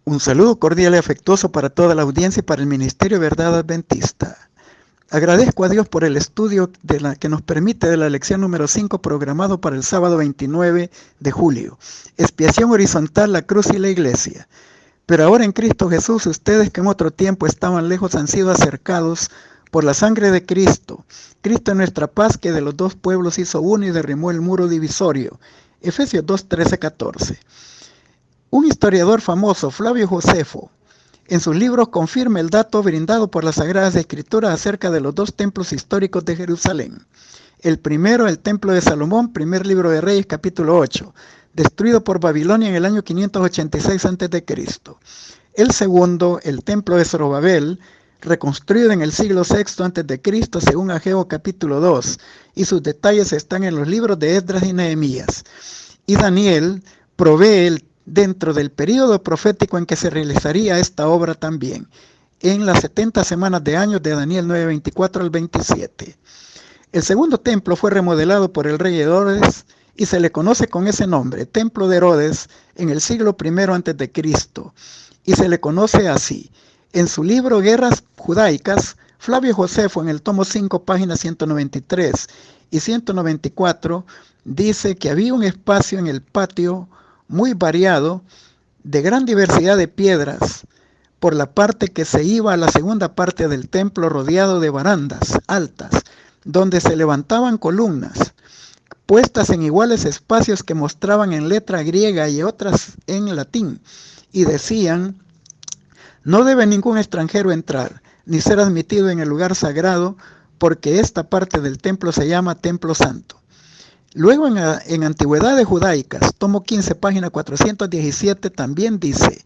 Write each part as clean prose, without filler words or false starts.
Un saludo cordial y afectuoso para toda la audiencia y para el Ministerio Verdad Adventista. Agradezco a Dios por el estudio que nos permite de la lección número 5 programado para el sábado 29 de julio. Expiación horizontal, la cruz y la iglesia. Pero ahora en Cristo Jesús, ustedes que en otro tiempo estaban lejos han sido acercados por la sangre de Cristo. Cristo es nuestra paz, que de los dos pueblos hizo uno y derrimó el muro divisorio. Efesios 2, 13, 14. Un historiador famoso, Flavio Josefo, en sus libros confirma el dato brindado por las Sagradas Escrituras acerca de los dos templos históricos de Jerusalén. El primero, el Templo de Salomón, primer libro de Reyes, capítulo 8, destruido por Babilonia en el año 586 a.C. El segundo, el Templo de Zorobabel, reconstruido en el siglo VI a.C., según Ageo capítulo 2, y sus detalles están en los libros de Esdras y Nehemías. Y Daniel provee dentro del período profético en que se realizaría esta obra también, en las 70 semanas de años de Daniel 9:24 al 27. El segundo templo fue remodelado por el rey Herodes y se le conoce con ese nombre, Templo de Herodes, en el siglo I a.C., y se le conoce así. En su libro Guerras Judaicas, Flavio Josefo, en el tomo 5, páginas 193 y 194, dice que había un espacio en el patio muy variado, de gran diversidad de piedras, por la parte que se iba a la segunda parte del templo, rodeado de barandas altas, donde se levantaban columnas, puestas en iguales espacios que mostraban en letra griega y otras en latín, y decían: no debe ningún extranjero entrar, ni ser admitido en el lugar sagrado, porque esta parte del templo se llama Templo Santo. Luego en Antigüedades Judaicas, tomo 15, página 417, también dice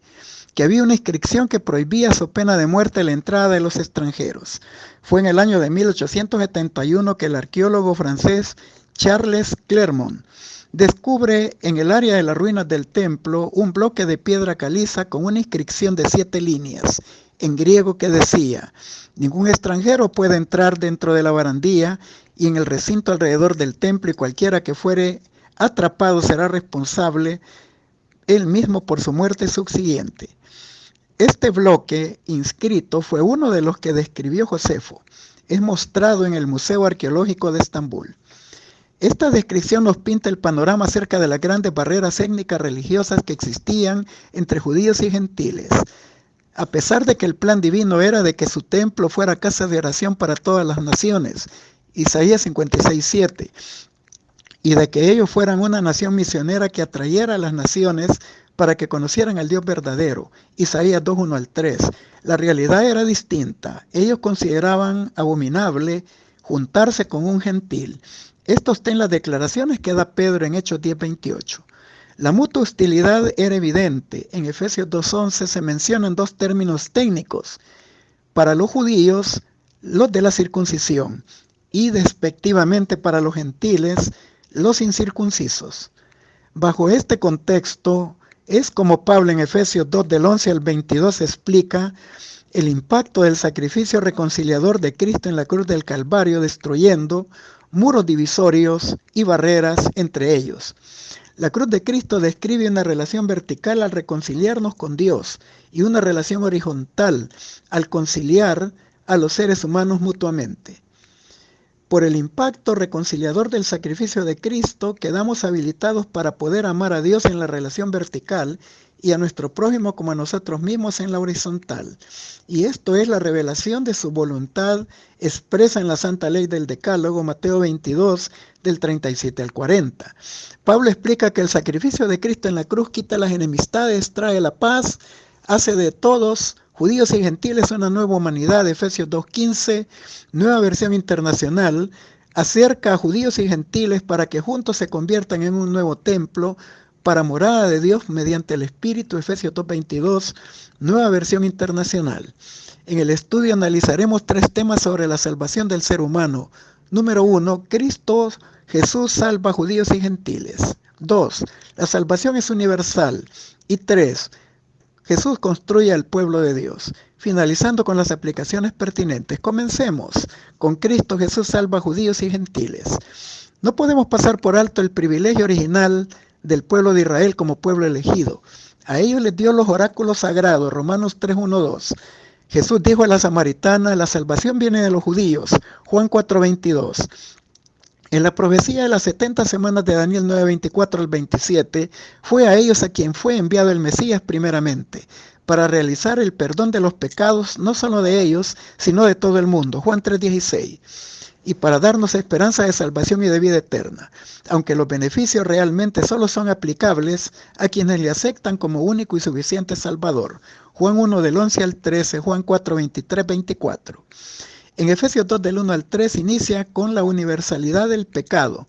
que había una inscripción que prohibía so pena de muerte la entrada de los extranjeros. Fue en el año de 1871 que el arqueólogo francés Charles Clermont descubre en el área de las ruinas del templo un bloque de piedra caliza con una inscripción de 7 líneas en griego que decía: ningún extranjero puede entrar dentro de la barandilla y en el recinto alrededor del templo, y cualquiera que fuere atrapado será responsable él mismo por su muerte subsiguiente. Este bloque inscrito fue uno de los que describió Josefo. Es mostrado en el Museo Arqueológico de Estambul. Esta descripción nos pinta el panorama acerca de las grandes barreras étnicas religiosas que existían entre judíos y gentiles. A pesar de que el plan divino era de que su templo fuera casa de oración para todas las naciones, Isaías 56:7, y de que ellos fueran una nación misionera que atrayera a las naciones para que conocieran al Dios verdadero, Isaías 2:1 al 3. La realidad era distinta. Ellos consideraban abominable juntarse con un gentil. Esto está en las declaraciones que da Pedro en Hechos 10:28. La mutua hostilidad era evidente. En Efesios 2:11 se mencionan dos términos técnicos para los judíos, los de la circuncisión, y despectivamente para los gentiles, los incircuncisos. Bajo este contexto es como Pablo en Efesios 2 del 11 al 22 explica el impacto del sacrificio reconciliador de Cristo en la cruz del Calvario, destruyendo muros divisorios y barreras entre ellos. La cruz de Cristo describe una relación vertical al reconciliarnos con Dios y una relación horizontal al conciliar a los seres humanos mutuamente. Por el impacto reconciliador del sacrificio de Cristo, quedamos habilitados para poder amar a Dios en la relación vertical y a nuestro prójimo como a nosotros mismos en la horizontal. Y esto es la revelación de su voluntad expresa en la Santa Ley del Decálogo, Mateo 22, del 37 al 40. Pablo explica que el sacrificio de Cristo en la cruz quita las enemistades, trae la paz, hace de todos, judíos y gentiles, una nueva humanidad, Efesios 2:15, nueva versión internacional, acerca a judíos y gentiles para que juntos se conviertan en un nuevo templo para morada de Dios mediante el Espíritu, Efesios 2:22, nueva versión internacional. En el estudio analizaremos 3 temas sobre la salvación del ser humano. Número 1, Cristo Jesús salva a judíos y gentiles. 2, la salvación es universal. Y 3, Jesús construye al pueblo de Dios. Finalizando con las aplicaciones pertinentes, comencemos con Cristo Jesús salva a judíos y gentiles. No podemos pasar por alto el privilegio original del pueblo de Israel como pueblo elegido. A ellos les dio los oráculos sagrados, Romanos 3, 1, 2. Jesús dijo a la samaritana, la salvación viene de los judíos, Juan 4, 22. En la profecía de las 70 semanas de Daniel 9, 24 al 27, fue a ellos a quien fue enviado el Mesías primeramente, para realizar el perdón de los pecados, no solo de ellos, sino de todo el mundo, Juan 3, 16. Y para darnos esperanza de salvación y de vida eterna, aunque los beneficios realmente solo son aplicables a quienes le aceptan como único y suficiente Salvador. Juan 1 del 11 al 13, Juan 4, 23, 24. En Efesios 2 del 1 al 3 inicia con la universalidad del pecado,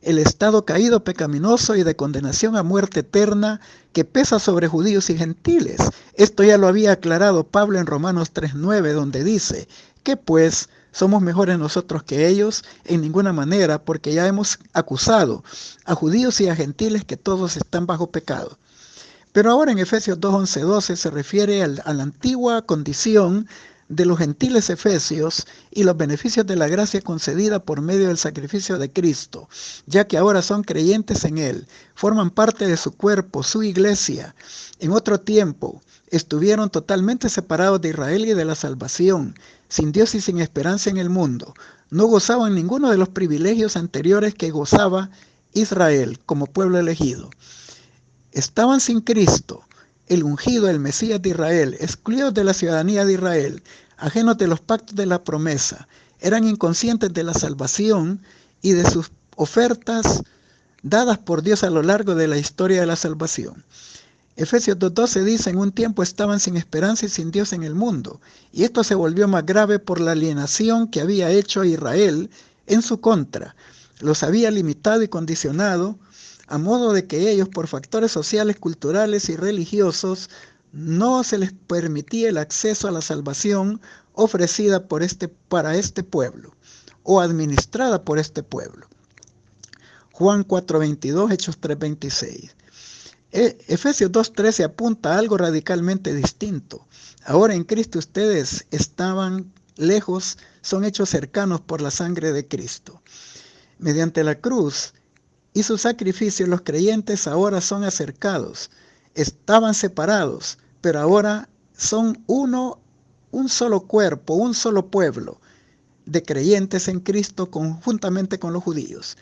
el estado caído pecaminoso y de condenación a muerte eterna que pesa sobre judíos y gentiles. Esto ya lo había aclarado Pablo en Romanos 3:9, donde dice, que pues somos mejores nosotros que ellos, en ninguna manera, porque ya hemos acusado a judíos y a gentiles que todos están bajo pecado. Pero ahora en Efesios 2, 11, 12 se refiere a la antigua condición de los gentiles efesios y los beneficios de la gracia concedida por medio del sacrificio de Cristo, ya que ahora son creyentes en Él, forman parte de su cuerpo, su iglesia. En otro tiempo estuvieron totalmente separados de Israel y de la salvación, sin Dios y sin esperanza en el mundo. No gozaban ninguno de los privilegios anteriores que gozaba Israel como pueblo elegido. Estaban sin Cristo, el ungido, el Mesías de Israel, excluidos de la ciudadanía de Israel, ajenos de los pactos de la promesa, eran inconscientes de la salvación y de sus ofertas dadas por Dios a lo largo de la historia de la salvación. Efesios 2:12 dice, en un tiempo estaban sin esperanza y sin Dios en el mundo, y esto se volvió más grave por la alienación que había hecho a Israel en su contra. Los había limitado y condicionado, a modo de que ellos, por factores sociales, culturales y religiosos, no se les permitía el acceso a la salvación ofrecida para este pueblo, o administrada por este pueblo. Juan 4:22, Hechos 3:26. Efesios 2:13 apunta a algo radicalmente distinto. Ahora en Cristo ustedes estaban lejos, son hechos cercanos por la sangre de Cristo. Mediante la cruz y su sacrificio, los creyentes ahora son acercados. Estaban separados, pero ahora son un solo cuerpo, un solo pueblo de creyentes en Cristo conjuntamente con los judíos.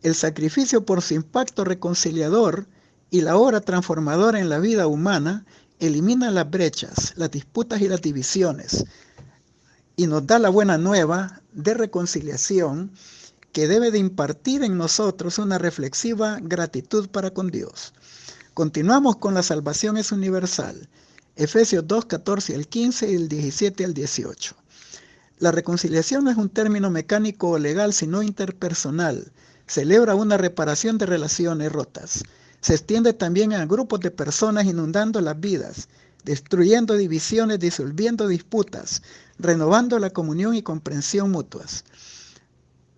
El sacrificio por su impacto reconciliador y la obra transformadora en la vida humana elimina las brechas, las disputas y las divisiones y nos da la buena nueva de reconciliación que debe de impartir en nosotros una reflexiva gratitud para con Dios. Continuamos con la salvación es universal. Efesios 2, 14 al 15 y el 17 al 18. La reconciliación no es un término mecánico o legal, sino interpersonal. Celebra una reparación de relaciones rotas. Se extiende también a grupos de personas inundando las vidas, destruyendo divisiones, disolviendo disputas, renovando la comunión y comprensión mutuas.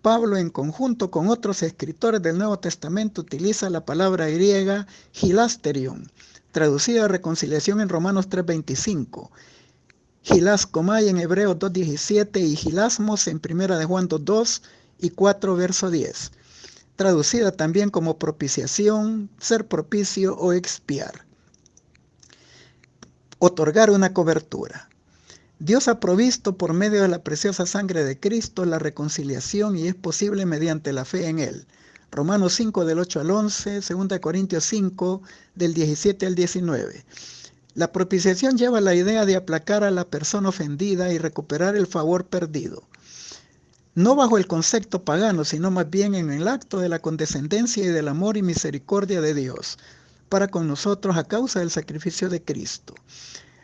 Pablo, en conjunto con otros escritores del Nuevo Testamento, utiliza la palabra griega hilasterion, traducida a reconciliación en Romanos 3:25, hilaskomai en Hebreos 2:17 y hilasmos en 1 de Juan 2:2 y 4 verso 10, traducida también como propiciación, ser propicio o expiar. Otorgar una cobertura. Dios ha provisto por medio de la preciosa sangre de Cristo la reconciliación y es posible mediante la fe en Él. Romanos 5 del 8 al 11, 2 Corintios 5 del 17 al 19. La propiciación lleva la idea de aplacar a la persona ofendida y recuperar el favor perdido. No bajo el concepto pagano, sino más bien en el acto de la condescendencia y del amor y misericordia de Dios para con nosotros a causa del sacrificio de Cristo.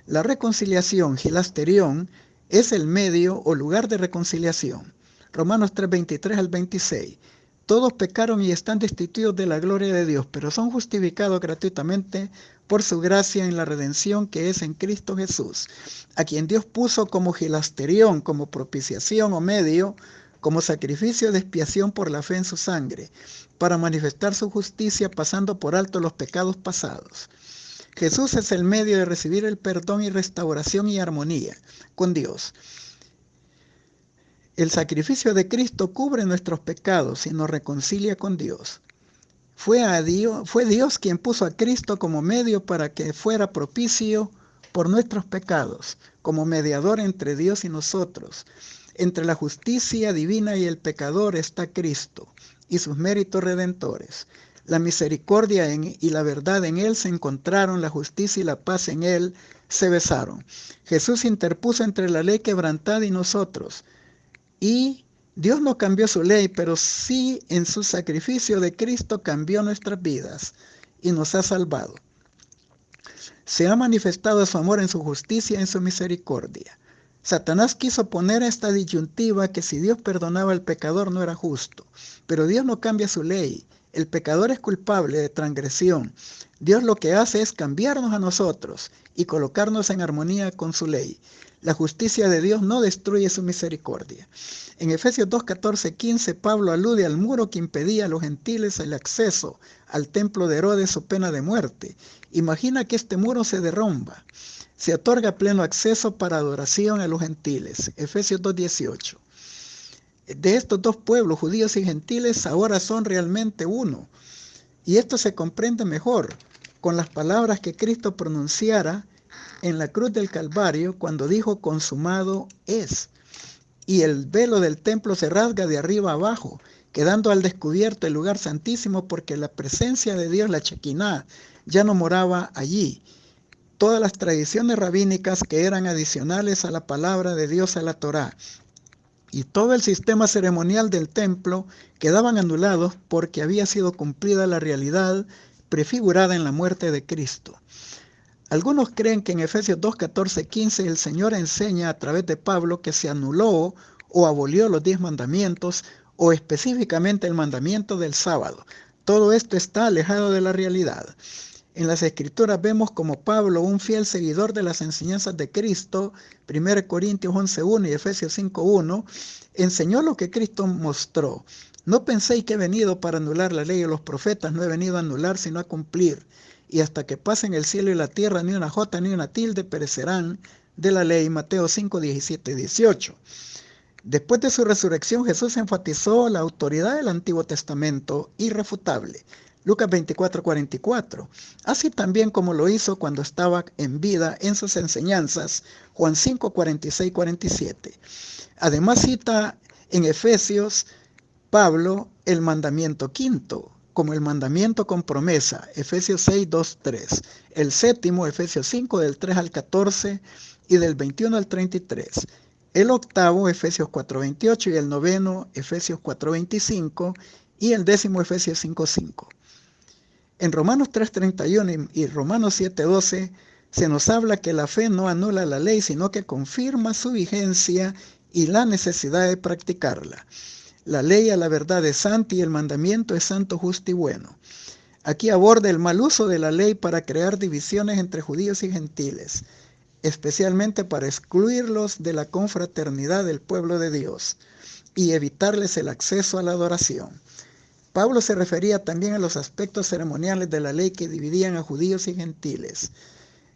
La reconciliación, hilasterión, es el medio o lugar de reconciliación. Romanos 3:23 al 26. Todos pecaron y están destituidos de la gloria de Dios, pero son justificados gratuitamente por su gracia en la redención que es en Cristo Jesús, a quien Dios puso como hilasterión, como propiciación o medio, como sacrificio de expiación por la fe en su sangre, para manifestar su justicia pasando por alto los pecados pasados. Jesús es el medio de recibir el perdón y restauración y armonía con Dios. El sacrificio de Cristo cubre nuestros pecados y nos reconcilia con Dios. Fue Dios quien puso a Cristo como medio para que fuera propicio por nuestros pecados, como mediador entre Dios y nosotros. Entre la justicia divina y el pecador está Cristo y sus méritos redentores. La misericordia y la verdad en Él se encontraron, la justicia y la paz en Él se besaron. Jesús interpuso entre la ley quebrantada y nosotros. Y Dios no cambió su ley, pero sí en su sacrificio de Cristo cambió nuestras vidas y nos ha salvado. Se ha manifestado su amor en su justicia y en su misericordia. Satanás quiso poner esta disyuntiva que si Dios perdonaba al pecador no era justo, pero Dios no cambia su ley. El pecador es culpable de transgresión. Dios lo que hace es cambiarnos a nosotros y colocarnos en armonía con su ley. La justicia de Dios no destruye su misericordia. En Efesios 2, 14, 15, Pablo alude al muro que impedía a los gentiles el acceso al templo de Herodes o pena de muerte. Imagina que este muro se derrumba. Se otorga pleno acceso para adoración a los gentiles. Efesios 2, 18. De estos dos pueblos, judíos y gentiles, ahora son realmente uno. Y esto se comprende mejor con las palabras que Cristo pronunciara en la cruz del Calvario cuando dijo consumado es. Y el velo del templo se rasga de arriba abajo, quedando al descubierto el lugar santísimo porque la presencia de Dios, la Shekinah, ya no moraba allí. Todas las tradiciones rabínicas que eran adicionales a la palabra de Dios, a la Torá, y todo el sistema ceremonial del templo quedaban anulados porque había sido cumplida la realidad prefigurada en la muerte de Cristo. Algunos creen que en Efesios 2, 14, 15 el Señor enseña a través de Pablo que se anuló o abolió los 10 mandamientos o específicamente el mandamiento del sábado. Todo esto está alejado de la realidad. En las Escrituras vemos como Pablo, un fiel seguidor de las enseñanzas de Cristo, 1 Corintios 11:1 y Efesios 5:1, enseñó lo que Cristo mostró. No penséis que he venido para anular la ley de los profetas, no he venido a anular sino a cumplir. Y hasta que pasen el cielo y la tierra, ni una jota ni una tilde perecerán de la ley. Mateo 5, 17 y 18. Después de su resurrección, Jesús enfatizó la autoridad del Antiguo Testamento irrefutable. Lucas 24, 44. Así también como lo hizo cuando estaba en vida en sus enseñanzas. Juan 5, 46, 47. Además cita en Efesios Pablo el mandamiento quinto, como el mandamiento con promesa, Efesios 6, 2, 3. El séptimo, Efesios 5, del 3 al 14 y del 21 al 33. El octavo, Efesios 4, 28 y el noveno, Efesios 4, 25 y el décimo, Efesios 5, 5. En Romanos 3, 31 y Romanos 7, 12 se nos habla que la fe no anula la ley, sino que confirma su vigencia y la necesidad de practicarla. La ley a la verdad es santa y el mandamiento es santo, justo y bueno. Aquí aborda el mal uso de la ley para crear divisiones entre judíos y gentiles, especialmente para excluirlos de la confraternidad del pueblo de Dios y evitarles el acceso a la adoración. Pablo se refería también a los aspectos ceremoniales de la ley que dividían a judíos y gentiles.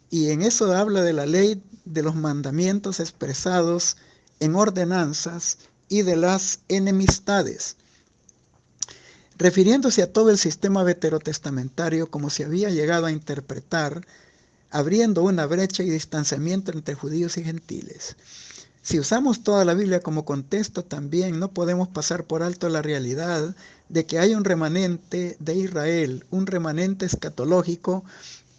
Y en eso habla de la ley de los mandamientos expresados en ordenanzas y de las enemistades, refiriéndose a todo el sistema veterotestamentario como se había llegado a interpretar, abriendo una brecha y distanciamiento entre judíos y gentiles. Si usamos toda la Biblia como contexto, también no podemos pasar por alto la realidad de que hay un remanente de Israel, un remanente escatológico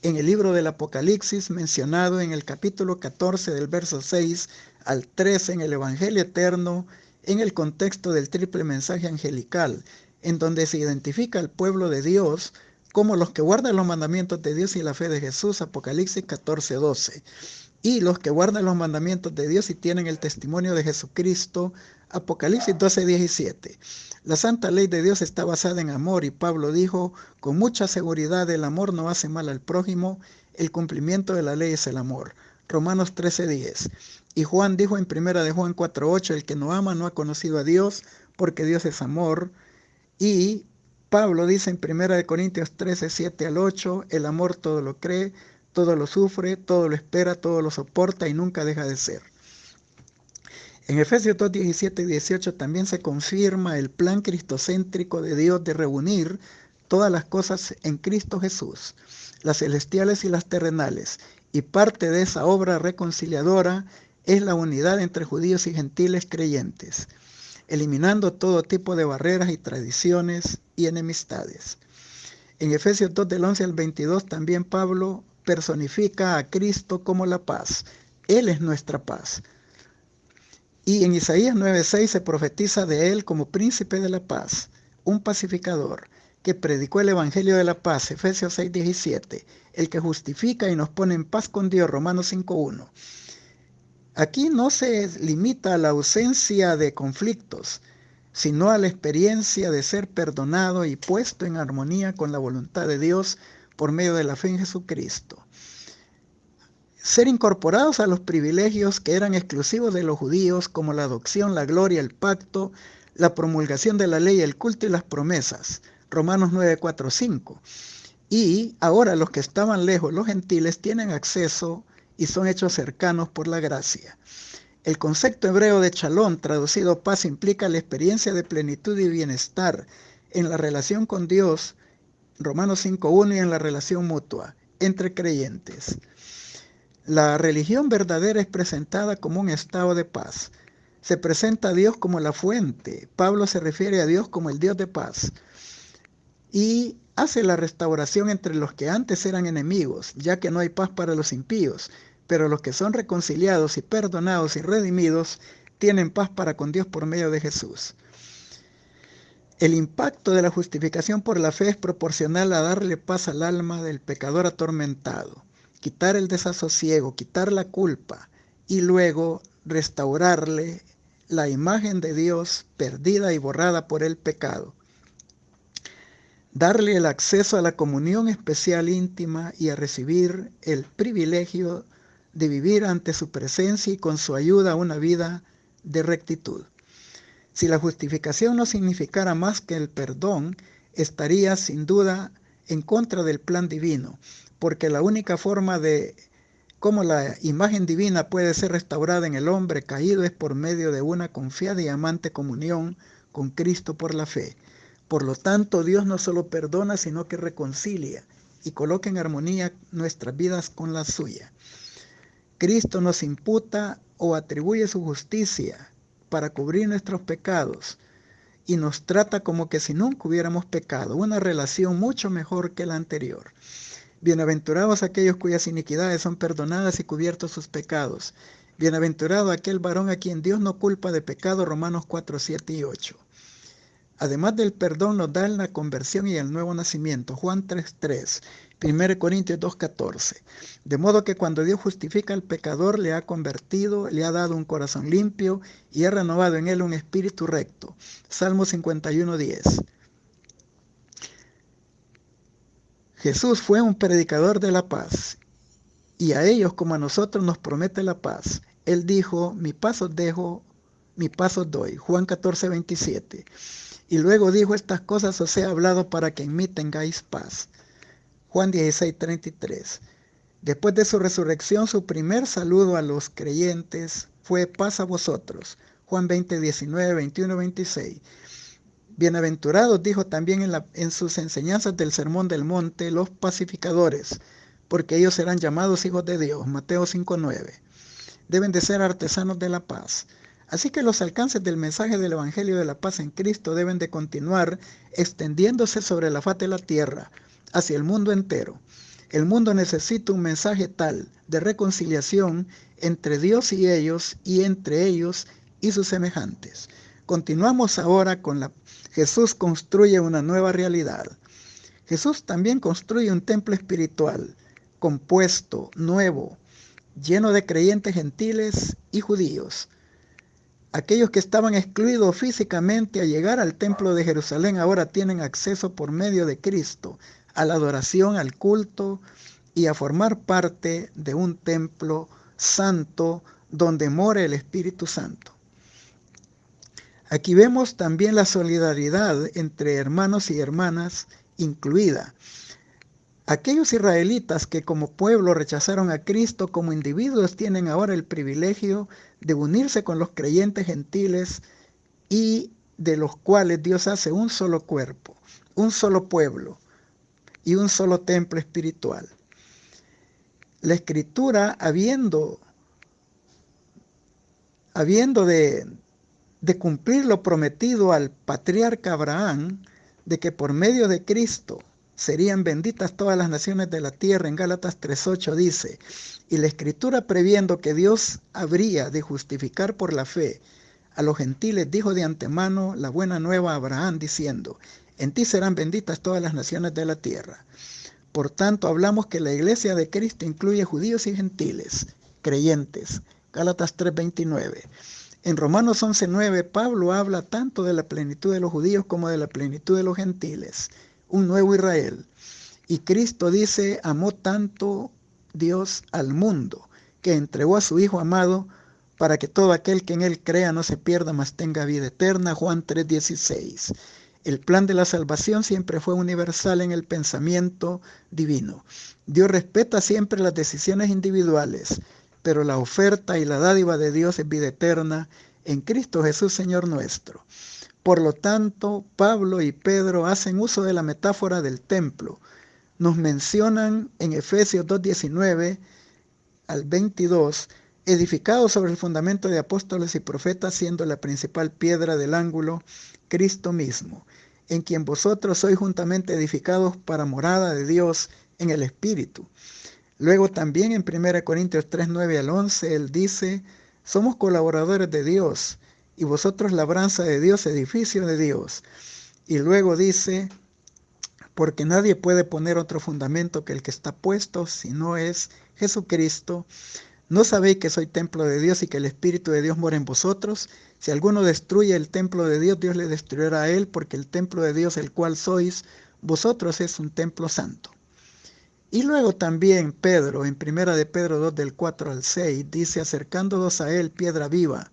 en el libro del Apocalipsis, mencionado en el capítulo 14 del verso 6 al 13 en el Evangelio Eterno, en el contexto del triple mensaje angelical, en donde se identifica al pueblo de Dios como los que guardan los mandamientos de Dios y la fe de Jesús, Apocalipsis 14, 12. Y los que guardan los mandamientos de Dios y tienen el testimonio de Jesucristo, Apocalipsis 12, 17. La santa ley de Dios está basada en amor y Pablo dijo con mucha seguridad: el amor no hace mal al prójimo, el cumplimiento de la ley es el amor. Romanos 13, 10. Y Juan dijo en 1 de Juan 4, 8, el que no ama no ha conocido a Dios, porque Dios es amor. Y Pablo dice en 1 de Corintios 13, 7 al 8, el amor todo lo cree, todo lo sufre, todo lo espera, todo lo soporta y nunca deja de ser. En Efesios 2, 17 y 18 también se confirma el plan cristocéntrico de Dios de reunir todas las cosas en Cristo Jesús, las celestiales y las terrenales, y parte de esa obra reconciliadora es la unidad entre judíos y gentiles creyentes, eliminando todo tipo de barreras y tradiciones y enemistades. En Efesios 2 del 11 al 22 también Pablo personifica a Cristo como la paz. Él es nuestra paz. Y en Isaías 9:6 se profetiza de él como príncipe de la paz, un pacificador que predicó el evangelio de la paz, Efesios 6:17, el que justifica y nos pone en paz con Dios, Romanos 5:1. Aquí no se limita a la ausencia de conflictos, sino a la experiencia de ser perdonado y puesto en armonía con la voluntad de Dios por medio de la fe en Jesucristo. Ser incorporados a los privilegios que eran exclusivos de los judíos, como la adopción, la gloria, el pacto, la promulgación de la ley, el culto y las promesas. Romanos 9, 4, 5. Y ahora los que estaban lejos, los gentiles, tienen acceso y son hechos cercanos por la gracia. El concepto hebreo de shalom, traducido paz, implica la experiencia de plenitud y bienestar en la relación con Dios, Romanos 5:1, y en la relación mutua entre creyentes. La religión verdadera es presentada como un estado de paz. Se presenta a Dios como la fuente. Pablo se refiere a Dios como el Dios de paz. Y hace la restauración entre los que antes eran enemigos, ya que no hay paz para los impíos, pero los que son reconciliados y perdonados y redimidos tienen paz para con Dios por medio de Jesús. El impacto de la justificación por la fe es proporcional a darle paz al alma del pecador atormentado, quitar el desasosiego, quitar la culpa y luego restaurarle la imagen de Dios perdida y borrada por el pecado. Darle el acceso a la comunión especial íntima y a recibir el privilegio de vivir ante su presencia y con su ayuda una vida de rectitud. Si la justificación no significara más que el perdón, estaría sin duda en contra del plan divino, porque la única forma de cómo la imagen divina puede ser restaurada en el hombre caído es por medio de una confiada y amante comunión con Cristo por la fe. Por lo tanto, Dios no solo perdona, sino que reconcilia y coloca en armonía nuestras vidas con la suya. Cristo nos imputa o atribuye su justicia para cubrir nuestros pecados y nos trata como que si nunca hubiéramos pecado, una relación mucho mejor que la anterior. Bienaventurados aquellos cuyas iniquidades son perdonadas y cubiertos sus pecados. Bienaventurado aquel varón a quien Dios no culpa de pecado, Romanos 4, 7 y 8. Además del perdón nos da la conversión y el nuevo nacimiento, Juan 3:3, 1 Corintios 2:14. De modo que cuando Dios justifica al pecador, le ha convertido, le ha dado un corazón limpio y ha renovado en él un espíritu recto. Salmo 51:10. Jesús fue un predicador de la paz y a ellos como a nosotros nos promete la paz. Él dijo, mi paz os dejo, mi paz os doy. Juan 14:27. Y luego dijo, estas cosas os he hablado para que en mí tengáis paz. Juan 16:33. Después de su resurrección, su primer saludo a los creyentes fue paz a vosotros. Juan 20:19, 21, 26. Bienaventurados, dijo también en sus enseñanzas del Sermón del Monte, los pacificadores, porque ellos serán llamados hijos de Dios. Mateo 5:9. Deben de ser artesanos de la paz. Así que los alcances del mensaje del Evangelio de la paz en Cristo deben de continuar extendiéndose sobre la faz de la tierra, hacia el mundo entero. El mundo necesita un mensaje tal de reconciliación entre Dios y entre ellos y sus semejantes. Continuamos ahora con Jesús construye una nueva realidad. Jesús también construye un templo espiritual, compuesto, nuevo, lleno de creyentes gentiles y judíos. Aquellos que estaban excluidos físicamente a llegar al templo de Jerusalén ahora tienen acceso por medio de Cristo a la adoración, al culto y a formar parte de un templo santo donde mora el Espíritu Santo. Aquí vemos también la solidaridad entre hermanos y hermanas incluida. Aquellos israelitas que como pueblo rechazaron a Cristo como individuos tienen ahora el privilegio de unirse con los creyentes gentiles y de los cuales Dios hace un solo cuerpo. un solo pueblo y un solo templo espiritual. La Escritura, habiendo de cumplir lo prometido al patriarca Abraham, de que por medio de Cristo serían benditas todas las naciones de la tierra, en Gálatas 3:8 dice, y la Escritura, previendo que Dios habría de justificar por la fe a los gentiles, dijo de antemano la buena nueva a Abraham, diciendo, en ti serán benditas todas las naciones de la tierra. Por tanto, hablamos que la iglesia de Cristo incluye judíos y gentiles, creyentes. Gálatas 3:29. En Romanos 11:9, Pablo habla tanto de la plenitud de los judíos como de la plenitud de los gentiles, un nuevo Israel. Y Cristo dice, amó tanto Dios al mundo, que entregó a su Hijo amado para que todo aquel que en él crea no se pierda, mas tenga vida eterna. Juan 3:16. El plan de la salvación siempre fue universal en el pensamiento divino. Dios respeta siempre las decisiones individuales, pero la oferta y la dádiva de Dios es vida eterna en Cristo Jesús, Señor nuestro. Por lo tanto, Pablo y Pedro hacen uso de la metáfora del templo. Nos mencionan en Efesios 2:19 al 22, edificado sobre el fundamento de apóstoles y profetas, siendo la principal piedra del ángulo Cristo mismo, en quien vosotros sois juntamente edificados para morada de Dios en el Espíritu. Luego también en 1 Corintios 3:9 al 11, él dice, somos colaboradores de Dios, y vosotros labranza de Dios, edificio de Dios. Y luego dice, porque nadie puede poner otro fundamento que el que está puesto, si no es Jesucristo. ¿No sabéis que soy templo de Dios y que el Espíritu de Dios mora en vosotros? Si alguno destruye el templo de Dios, Dios le destruirá a él, porque el templo de Dios, el cual sois vosotros, es un templo santo. Y luego también Pedro, en 1 de Pedro 2, del 4 al 6, dice, acercándonos a él, piedra viva,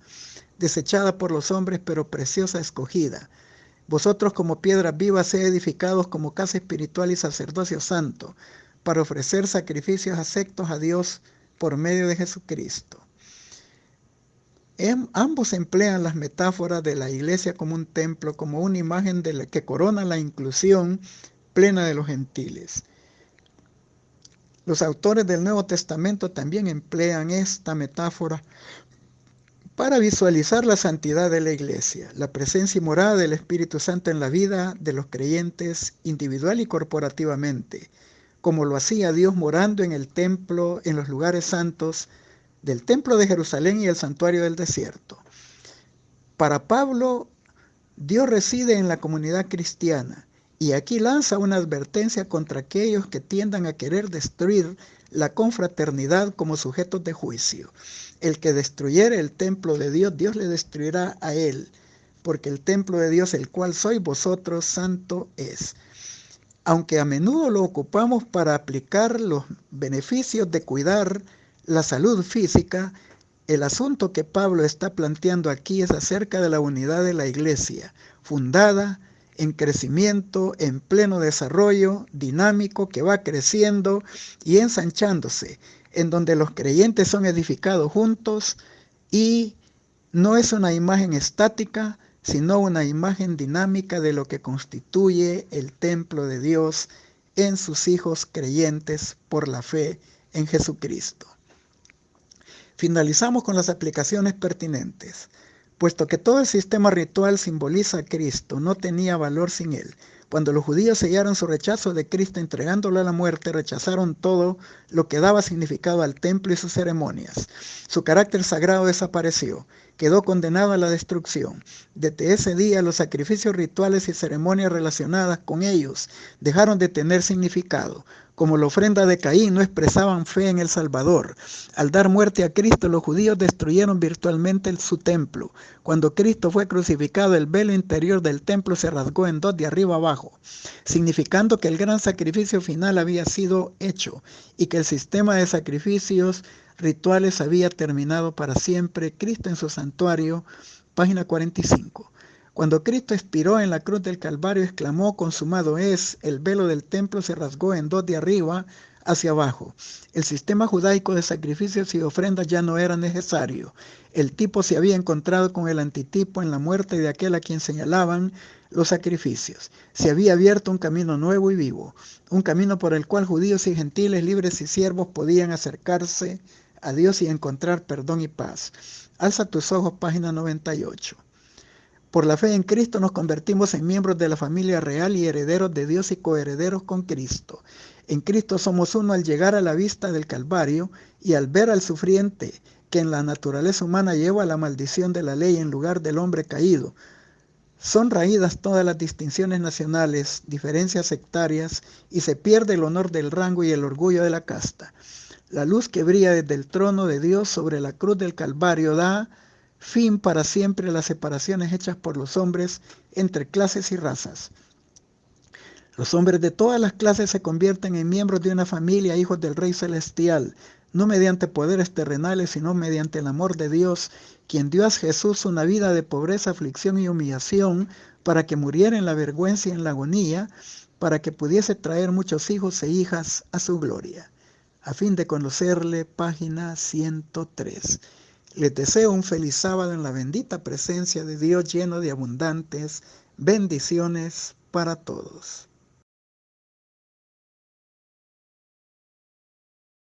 desechada por los hombres, pero preciosa, escogida. Vosotros como piedras vivas sed edificados como casa espiritual y sacerdocio santo, para ofrecer sacrificios aceptos a Dios por medio de Jesucristo. Ambos emplean las metáforas de la iglesia como un templo, como una imagen de la que corona la inclusión plena de los gentiles. Los autores del Nuevo Testamento también emplean esta metáfora para visualizar la santidad de la iglesia, la presencia y morada del Espíritu Santo en la vida de los creyentes individual y corporativamente, como lo hacía Dios morando en el templo, en los lugares santos del templo de Jerusalén y el santuario del desierto. Para Pablo, Dios reside en la comunidad cristiana, y aquí lanza una advertencia contra aquellos que tiendan a querer destruir la confraternidad como sujetos de juicio. El que destruyere el templo de Dios, Dios le destruirá a él, porque el templo de Dios, el cual sois vosotros, santo es. Aunque a menudo lo ocupamos para aplicar los beneficios de cuidar la salud física, el asunto que Pablo está planteando aquí es acerca de la unidad de la iglesia, fundada en crecimiento, en pleno desarrollo, dinámico, que va creciendo y ensanchándose, en donde los creyentes son edificados juntos y no es una imagen estática, sino una imagen dinámica de lo que constituye el templo de Dios en sus hijos creyentes por la fe en Jesucristo. Finalizamos con las aplicaciones pertinentes. Puesto que todo el sistema ritual simboliza a Cristo, no tenía valor sin él. Cuando los judíos sellaron su rechazo de Cristo entregándolo a la muerte, rechazaron todo lo que daba significado al templo y sus ceremonias. Su carácter sagrado desapareció, quedó condenado a la destrucción. Desde ese día, los sacrificios rituales y ceremonias relacionadas con ellos dejaron de tener significado. Como la ofrenda de Caín, no expresaban fe en el Salvador. Al dar muerte a Cristo, los judíos destruyeron virtualmente su templo. Cuando Cristo fue crucificado, el velo interior del templo se rasgó en dos de arriba abajo, significando que el gran sacrificio final había sido hecho y que el sistema de sacrificios rituales había terminado para siempre. Cristo en su santuario, página 45. Cuando Cristo expiró en la cruz del Calvario, exclamó, consumado es, el velo del templo se rasgó en dos de arriba hacia abajo. El sistema judaico de sacrificios y ofrendas ya no era necesario. El tipo se había encontrado con el antitipo en la muerte de aquel a quien señalaban. los sacrificios. Se había abierto un camino nuevo y vivo, un camino por el cual judíos y gentiles, libres y siervos podían acercarse a Dios y encontrar perdón y paz. Alza tus ojos, página 98. Por la fe en Cristo nos convertimos en miembros de la familia real y herederos de Dios y coherederos con Cristo. En Cristo somos uno al llegar a la vista del Calvario y al ver al sufriente que en la naturaleza humana lleva la maldición de la ley en lugar del hombre caído. Son raídas todas las distinciones nacionales, diferencias sectarias, y se pierde el honor del rango y el orgullo de la casta. La luz que brilla desde el trono de Dios sobre la cruz del Calvario da fin para siempre a las separaciones hechas por los hombres entre clases y razas. Los hombres de todas las clases se convierten en miembros de una familia, hijos del Rey Celestial, no mediante poderes terrenales, sino mediante el amor de Dios, quien dio a Jesús una vida de pobreza, aflicción y humillación, para que muriera en la vergüenza y en la agonía, para que pudiese traer muchos hijos e hijas a su gloria. A fin de conocerle, página 103. Les deseo un feliz sábado en la bendita presencia de Dios, lleno de abundantes bendiciones para todos.